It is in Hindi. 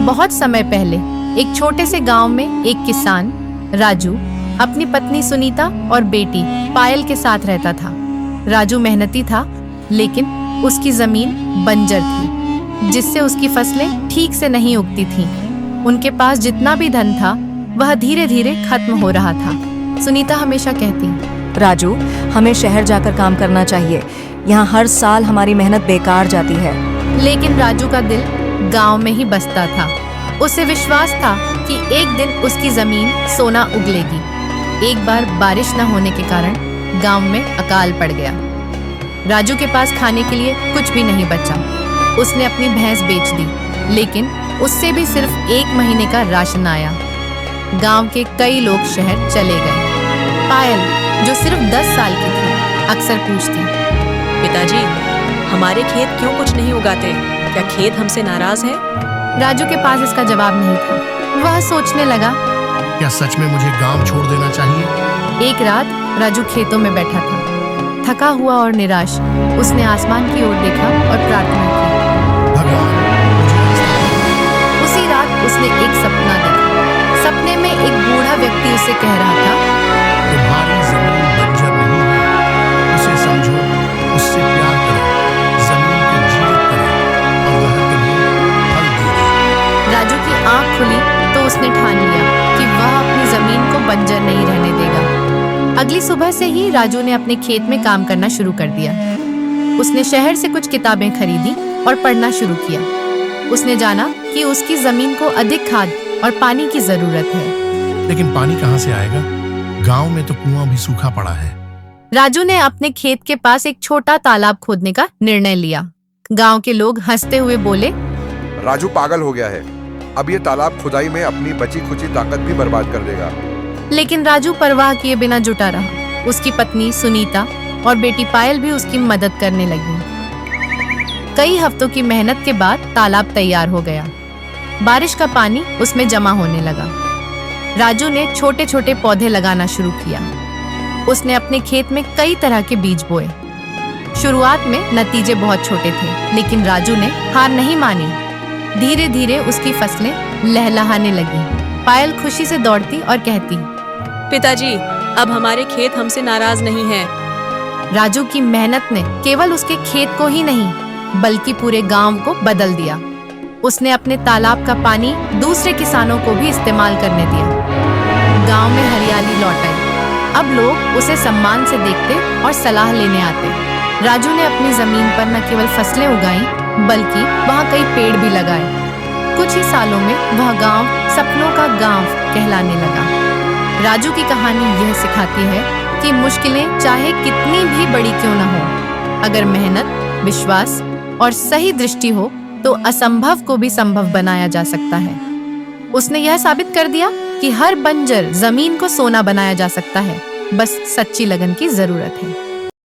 बहुत समय पहले एक छोटे से गांव में एक किसान राजू अपनी पत्नी सुनीता और बेटी पायल के साथ रहता था। राजू मेहनती था, लेकिन उसकी जमीन बंजर थी, जिससे उसकी फसलें ठीक से नहीं उगती थीं। उनके पास जितना भी धन था वह धीरे धीरे खत्म हो रहा था। सुनीता हमेशा कहती, राजू, हमें शहर जाकर काम करना चाहिए। यहाँ हर साल हमारी मेहनत बेकार जाती है। लेकिन राजू का दिल गांव में ही बसता था। उसे विश्वास था कि एक दिन उसकी जमीन सोना उगलेगी। एक बार बारिश न होने के कारण गांव में अकाल पड़ गया। राजू के पास खाने के लिए कुछ भी नहीं बचा। उसने अपनी भैंस बेच दी, लेकिन उससे भी सिर्फ 1 महीने का राशन आया। गांव के कई लोग शहर चले गए। पायल, जो सिर्फ 10 साल की थी, अक्सर पूछती, पिताजी, हमारे खेत क्यों कुछ नहीं उगाते? क्या खेत हमसे नाराज है? राजू के पास इसका जवाब नहीं था। वह सोचने लगा, क्या सच में मुझे गांव छोड़ देना चाहिए? एक रात राजू खेतों में बैठा था, थका हुआ और निराश। उसने आसमान की ओर देखा और प्रार्थना की, भगवान, उसी रात उसने एक सपना देखा। सपने में एक बूढ़ा व्यक्ति उसे कह रहा था, तुम्हारी जमीन बंजर नहीं है, उसे समझो, उससे प्यार करो, जमीन को जीवित करो और वह तुम्हें फल देगी। राजू की आंख खुली तो उसने ठान लिया कि वह अपनी जमीन को बंजर नहीं रहने देगा। अगली सुबह से ही राजू ने अपने खेत में काम करना शुरू कर दिया। उसने शहर से कुछ किताबें खरीदी और पढ़ना शुरू किया। उसने जाना कि उसकी जमीन को अधिक खाद और पानी की जरूरत है। लेकिन पानी कहाँ से आएगा? गांव में तो कुआं भी सूखा पड़ा है। राजू ने अपने खेत के पास एक छोटा तालाब खोदने का निर्णय लिया। गांव के लोग हंसते हुए बोले, राजू पागल हो गया है, अब ये तालाब खुदाई में अपनी बची खुची ताकत भी बर्बाद कर देगा। लेकिन राजू परवाह किए बिना जुटा रहा। उसकी पत्नी सुनीता और बेटी पायल भी उसकी मदद करने लगी। कई हफ्तों की मेहनत के बाद तालाब तैयार हो गया। बारिश का पानी उसमें जमा होने लगा। राजू ने छोटे छोटे पौधे लगाना शुरू किया। उसने अपने खेत में कई तरह के बीज बोए। शुरुआत में नतीजे बहुत छोटे थे, लेकिन राजू ने हार नहीं मानी। धीरे धीरे उसकी फसलें लहलहाने लगी। पायल खुशी से दौड़ती और कहती, पिताजी, अब हमारे खेत हमसे नाराज नहीं है। राजू की मेहनत ने केवल उसके खेत को ही नहीं, बल्कि पूरे गांव को बदल दिया। उसने अपने तालाब का पानी दूसरे किसानों को भी इस्तेमाल करने दिया। गांव में हरियाली लौट आई। अब लोग उसे सम्मान से देखते और सलाह लेने आते। राजू ने अपनी जमीन पर न केवल फसलें उगाई, बल्कि वहाँ कई पेड़ भी लगाए। कुछ ही सालों में वह गांव सपनों का गांव कहलाने लगा। राजू की कहानी यह सिखाती है कि मुश्किलें चाहे कितनी भी बड़ी क्यों न हो, अगर मेहनत, विश्वास और सही दृष्टि हो तो असंभव को भी संभव बनाया जा सकता है। उसने यह साबित कर दिया कि हर बंजर जमीन को सोना बनाया जा सकता है, बस सच्ची लगन की जरूरत है।